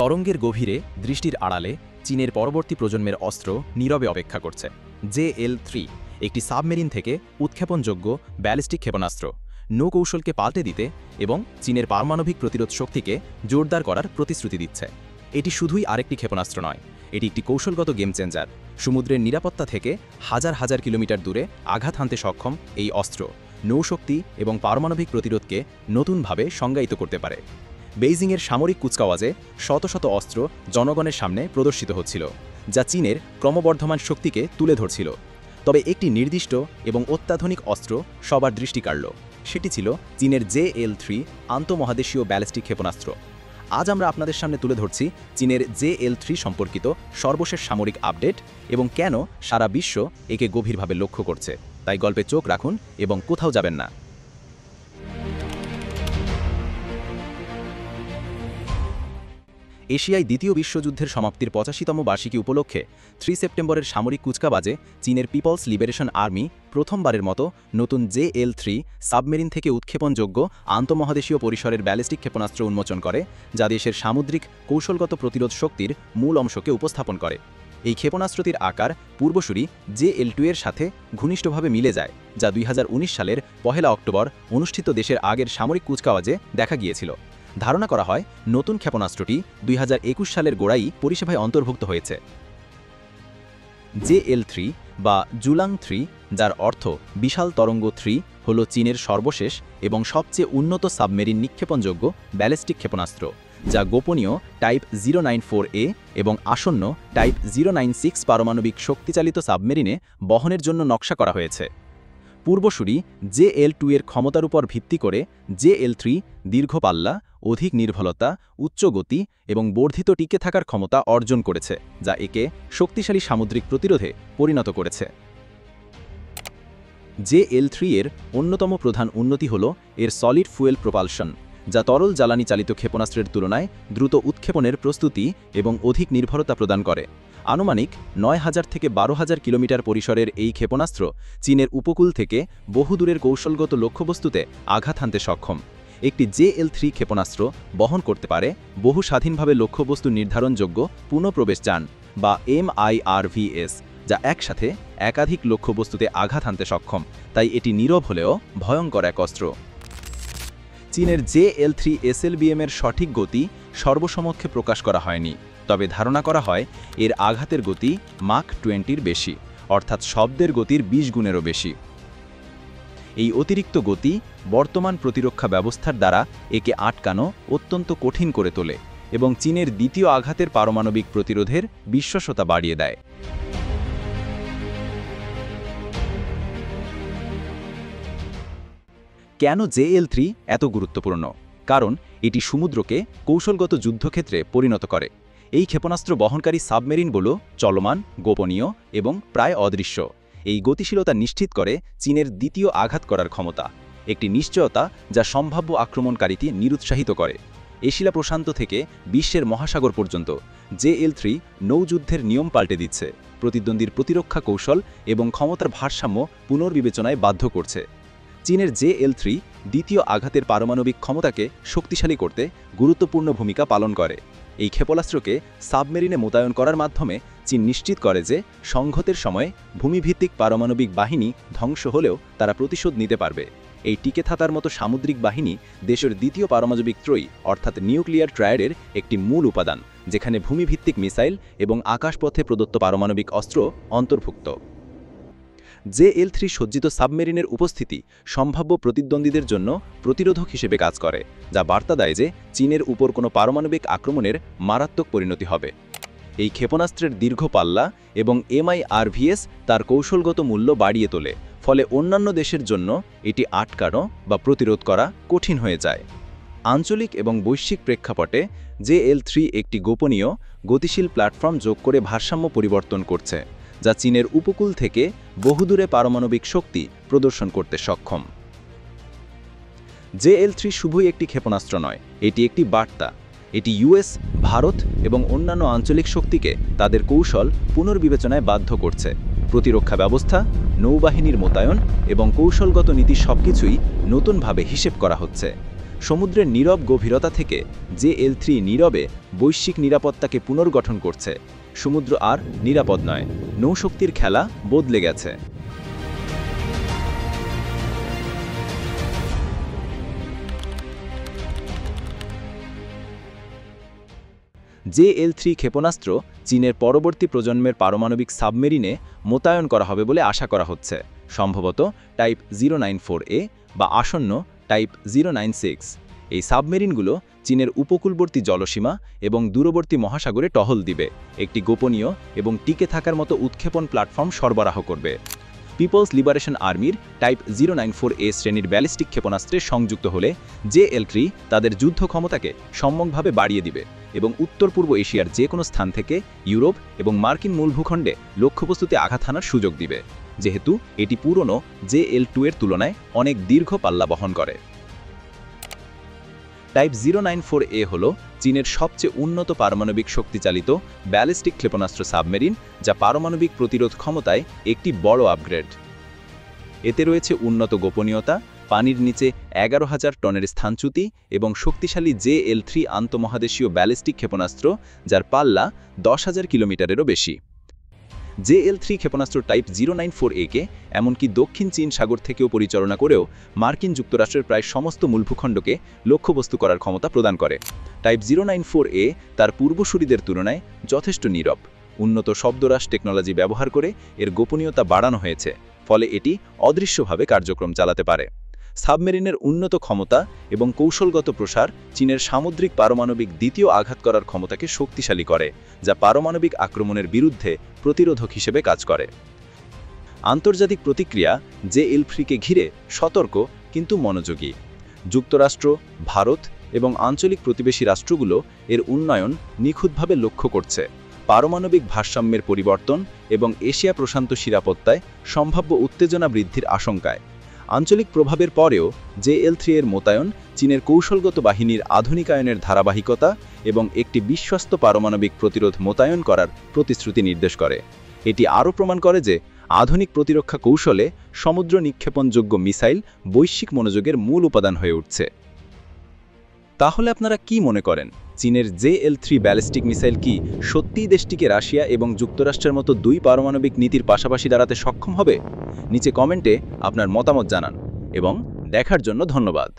তরঙ্গের গভীরে দৃষ্টির আড়ালে চীনের পরবর্তী প্রজন্মের অস্ত্র নীরবে অপেক্ষা করছে। JL-3 একটি সাবমেরিন থেকে উৎক্ষেপণযোগ্য ব্যালিস্টিক ক্ষেপণাস্ত্র, নৌকৌশলকে পাল্টে দিতে এবং চীনের পারমাণবিক প্রতিরোধ শক্তিকে জোরদার করার প্রতিশ্রুতি দিচ্ছে। এটি শুধুই আরেকটি ক্ষেপণাস্ত্র নয়, এটি একটি কৌশলগত গেম চেঞ্জার। সমুদ্রের নিরাপত্তা থেকে হাজার হাজার কিলোমিটার দূরে আঘাত হানতে সক্ষম এই অস্ত্র নৌশক্তি এবং পারমাণবিক প্রতিরোধকে নতুনভাবে সংজ্ঞায়িত করতে পারে। বেইজিংয়ের সামরিক কুচকাওয়াজে শত শত অস্ত্র জনগণের সামনে প্রদর্শিত হচ্ছিল, যা চীনের ক্রমবর্ধমান শক্তিকে তুলে ধরছিল। তবে একটি নির্দিষ্ট এবং অত্যাধুনিক অস্ত্র সবার দৃষ্টি কাড়ল। সেটি ছিল চীনের JL-3 আন্তঃমহাদেশীয় ব্যালিস্টিক ক্ষেপণাস্ত্র। আজ আমরা আপনাদের সামনে তুলে ধরছি চীনের JL-3 সম্পর্কিত সর্বশেষ সামরিক আপডেট এবং কেন সারা বিশ্ব একে গভীরভাবে লক্ষ্য করছে। তাই গল্পে চোখ রাখুন এবং কোথাও যাবেন না। এশিয়ায় দ্বিতীয় বিশ্বযুদ্ধের সমাপ্তির 85তম বার্ষিকী উপলক্ষে 3 সেপ্টেম্বরের সামরিক কুচকাওয়াজে চীনের পিপলস লিবারেশন আর্মি প্রথমবারের মতো নতুন JL-3 সাবমেরিন থেকে উৎক্ষেপণযোগ্য আন্তঃমহাদেশীয় পরিসরের ব্যালিস্টিক ক্ষেপণাস্ত্র উন্মোচন করে, যা দেশের সামুদ্রিক কৌশলগত প্রতিরোধ শক্তির মূল অংশকে উপস্থাপন করে। এই ক্ষেপণাস্ত্রটির আকার পূর্বসূরি JL-2 এর সাথে ঘনিষ্ঠভাবে মিলে যায়, যা 2019 সালের 1 অক্টোবর অনুষ্ঠিত দেশের আগের সামরিক কুচকাওয়াজে দেখা গিয়েছিল। ধারণা করা হয় নতুন ক্ষেপণাস্ত্রটি 2021 সালের গোড়ায় পরিষেবায় অন্তর্ভুক্ত হয়েছে। JL-3 বা জুলাং-3, যার অর্থ বিশাল তরঙ্গ 3, হল চীনের সর্বশেষ এবং সবচেয়ে উন্নত সাবমেরিন নিক্ষেপণযোগ্য ব্যালিস্টিক ক্ষেপণাস্ত্র, যা গোপনীয় টাইপ 094A এবং আসন্ন টাইপ 096 পারমাণবিক শক্তিচালিত সাবমেরিনে বহনের জন্য নকশা করা হয়েছে। পূর্বসূরি JL-2 এর ক্ষমতার উপর ভিত্তি করে JL-3 দীর্ঘ পাল্লা, অধিক নির্ভুলতা, উচ্চ গতি এবং বর্ধিত টিকে থাকার ক্ষমতা অর্জন করেছে, যা একে শক্তিশালী সামুদ্রিক প্রতিরোধে পরিণত করেছে। JL-3 এর অন্যতম প্রধান উন্নতি হল এর সলিড ফুয়েল প্রপালশন, যা তরল জ্বালানি চালিত ক্ষেপণাস্ত্রের তুলনায় দ্রুত উৎক্ষেপণের প্রস্তুতি এবং অধিক নির্ভরতা প্রদান করে। আনুমানিক 9000 থেকে 12000 কিলোমিটার পরিসরের এই ক্ষেপণাস্ত্র চীনের উপকূল থেকে বহুদূরের কৌশলগত লক্ষ্যবস্তুতে আঘাত হানতে সক্ষম। একটি JL-3 ক্ষেপণাস্ত্র বহন করতে পারে বহু স্বাধীনভাবে লক্ষ্যবস্তু নির্ধারণযোগ্য পুনঃপ্রবেশযান বা MIRVs, যা একসাথে একাধিক লক্ষ্যবস্তুতে আঘাত হানতে সক্ষম। তাই এটি নীরব হলেও ভয়ঙ্কর এক অস্ত্র। চীনের JL-3 SLBM এর সঠিক গতি সর্বসমক্ষে প্রকাশ করা হয়নি, তবে ধারণা করা হয় এর আঘাতের গতি মাক 20-র বেশি, অর্থাৎ শব্দের গতির 20 গুণেরও বেশি। এই অতিরিক্ত গতি বর্তমান প্রতিরক্ষা ব্যবস্থার দ্বারা একে আটকানো অত্যন্ত কঠিন করে তোলে এবং চীনের দ্বিতীয় আঘাতের পারমাণবিক প্রতিরোধের বিশ্বস্ততা বাড়িয়ে দেয়। কেন JL-3 এত গুরুত্বপূর্ণ? কারণ এটি সমুদ্রকে কৌশলগত যুদ্ধক্ষেত্রে পরিণত করে। এই ক্ষেপণাস্ত্র বহনকারী সাবমেরিনগুলো চলমান, গোপনীয় এবং প্রায় অদৃশ্য। এই গতিশীলতা নিশ্চিত করে চীনের দ্বিতীয় আঘাত করার ক্ষমতা, একটি নিশ্চয়তা যা সম্ভাব্য আক্রমণকারীকে নিরুৎসাহিত করে। এশিয়া প্রশান্ত থেকে বিশ্বের মহাসাগর পর্যন্ত JL-3 নৌযুদ্ধের নিয়ম পাল্টে দিচ্ছে, প্রতিদ্বন্দ্বীর প্রতিরক্ষা কৌশল এবং ক্ষমতার ভারসাম্য পুনর্বিবেচনায় বাধ্য করছে। চীনের JL-3 দ্বিতীয় আঘাতের পারমাণবিক ক্ষমতাকে শক্তিশালী করতে গুরুত্বপূর্ণ ভূমিকা পালন করে। এই ক্ষেপণাস্ত্রকে সাবমেরিনে মোতায়েন করার মাধ্যমে চীন নিশ্চিত করে যে সংঘাতের সময় ভূমিভিত্তিক পারমাণবিক বাহিনী ধ্বংস হলেও তারা প্রতিশোধ নিতে পারবে। এই টিকে থাকার মতো সামুদ্রিক বাহিনী দেশের দ্বিতীয় পারমাণবিক ত্রয়ী অর্থাৎ নিউক্লিয়ার ট্রায়াডের একটি মূল উপাদান, যেখানে ভূমিভিত্তিক মিসাইল এবং আকাশপথে প্রদত্ত পারমাণবিক অস্ত্র অন্তর্ভুক্ত। JL-3 সজ্জিত সাবমেরিনের উপস্থিতি সম্ভাব্য প্রতিদ্বন্দ্বীদের জন্য প্রতিরোধক হিসেবে কাজ করে, যা বার্তা দেয় যে চীনের উপর কোনো পারমাণবিক আক্রমণের মারাত্মক পরিণতি হবে। এই ক্ষেপণাস্ত্রের দীর্ঘ পাল্লা এবং MIRVs তার কৌশলগত মূল্য বাড়িয়ে তোলে, ফলে অন্যান্য দেশের জন্য এটি আটকানো বা প্রতিরোধ করা কঠিন হয়ে যায়। আঞ্চলিক এবং বৈশ্বিক প্রেক্ষাপটে JL-3 একটি গোপনীয়, গতিশীল প্ল্যাটফর্ম যোগ করে ভারসাম্য পরিবর্তন করছে, যা চীনের উপকূল থেকে বহুদূরে পারমাণবিক শক্তি প্রদর্শন করতে সক্ষম। JL-3 শুধুই একটি ক্ষেপণাস্ত্র নয়, এটি একটি বার্তা। এটি US, ভারত এবং অন্যান্য আঞ্চলিক শক্তিকে তাদের কৌশল পুনর্বিবেচনায় বাধ্য করছে। প্রতিরক্ষা ব্যবস্থা, নৌবাহিনীর মোতায়েন এবং কৌশলগত নীতি সবকিছুই নতুনভাবে হিসেব করা হচ্ছে। সমুদ্রের নীরব গভীরতা থেকে JL3 নীরবে বৈশ্বিক নিরাপত্তাকে পুনর্গঠন করছে। সমুদ্র আর নিরাপদ নয়, নৌশক্তির খেলা বদলে গেছে। JL3 ক্ষেপণাস্ত্র চীনের পরবর্তী প্রজন্মের পারমাণবিক সাবমেরিনে মোতায়েন করা হবে বলে আশা করা হচ্ছে, সম্ভবত টাইপ 094A বা আসন্ন টাইপ 096। এই সাবমেরিনগুলো চীনের উপকূলবর্তী জলসীমা এবং দূরবর্তী মহাসাগরে টহল দিবে, একটি গোপনীয় এবং টিকে থাকার মতো উৎক্ষেপণ প্ল্যাটফর্ম সরবরাহ করবে। পিপলস লিবারেশন আর্মির টাইপ 094A শ্রেণীর ব্যালিস্টিক ক্ষেপণাস্ত্রে সংযুক্ত হলে JL3 তাদের যুদ্ধ ক্ষমতাকে সম্যকভাবে বাড়িয়ে দিবে এবং উত্তর পূর্ব এশিয়ার যে কোনো স্থান থেকে ইউরোপ এবং মার্কিন মূল ভূখণ্ডে লক্ষ্যবস্তুতে আঘাত হানার সুযোগ দিবে, যেহেতু এটি পুরনো JL2 এর তুলনায় অনেক দীর্ঘ পাল্লা বহন করে। টাইপ 094A হল চীনের সবচেয়ে উন্নত পারমাণবিক শক্তিচালিত ব্যালিস্টিক ক্ষেপণাস্ত্র সাবমেরিন, যা পারমাণবিক প্রতিরোধ ক্ষমতায় একটি বড় আপগ্রেড। এতে রয়েছে উন্নত গোপনীয়তা, পানির নিচে 11,000 টনের স্থানচ্যুতি এবং শক্তিশালী JL3 আন্তঃমহাদেশীয় ব্যালিস্টিক ক্ষেপণাস্ত্র, যার পাল্লা 10,000 কিলোমিটারেরও বেশি। JL3 ক্ষেপণাস্ত্র টাইপ 094A-কে এমনকি দক্ষিণ চীন সাগর থেকেও পরিচালনা করেও মার্কিন যুক্তরাষ্ট্রের প্রায় সমস্ত মূল ভূখণ্ডকে লক্ষ্যবস্তু করার ক্ষমতা প্রদান করে। টাইপ 094A তার পূর্বসূরিদের তুলনায় যথেষ্ট নীরব। উন্নত শব্দহ্রাস টেকনোলজি ব্যবহার করে এর গোপনীয়তা বাড়ানো হয়েছে, ফলে এটি অদৃশ্যভাবে কার্যক্রম চালাতে পারে। সাবমেরিনের উন্নত ক্ষমতা এবং কৌশলগত প্রসার চীনের সামুদ্রিক পারমাণবিক দ্বিতীয় আঘাত করার ক্ষমতাকে শক্তিশালী করে, যা পারমাণবিক আক্রমণের বিরুদ্ধে প্রতিরোধক হিসেবে কাজ করে। আন্তর্জাতিক প্রতিক্রিয়া JL3-কে ঘিরে সতর্ক কিন্তু মনোযোগী। যুক্তরাষ্ট্র, ভারত এবং আঞ্চলিক প্রতিবেশী রাষ্ট্রগুলো এর উন্নয়ন নিখুঁতভাবে লক্ষ্য করছে। পারমাণবিক ভারসাম্যের পরিবর্তন এবং এশিয়া প্রশান্ত নিরাপত্তায় সম্ভাব্য উত্তেজনা বৃদ্ধির আশঙ্কায়। আঞ্চলিক প্রভাবের পরেও JL3 এর মোতায়েন চীনের কৌশলগত বাহিনীর আধুনিকায়নের ধারাবাহিকতা এবং একটি বিশ্বস্ত পারমাণবিক প্রতিরোধ মোতায়েন করার প্রতিশ্রুতি নির্দেশ করে। এটি আরও প্রমাণ করে যে আধুনিক প্রতিরক্ষা কৌশলে সমুদ্র নিক্ষেপণযোগ্য মিসাইল বৈশ্বিক মনোযোগের মূল উপাদান হয়ে উঠছে। তাহলে আপনারা কি মনে করেন, চীনের JL3 ব্যালিস্টিক মিসাইল কি সত্যিই দেশটিকে রাশিয়া এবং যুক্তরাষ্ট্রের মতো দুই পারমাণবিক নীতির পাশাপাশি দাঁড়াতে সক্ষম হবে? নিচে কমেন্টে আপনার মতামত জানান এবং দেখার জন্য ধন্যবাদ।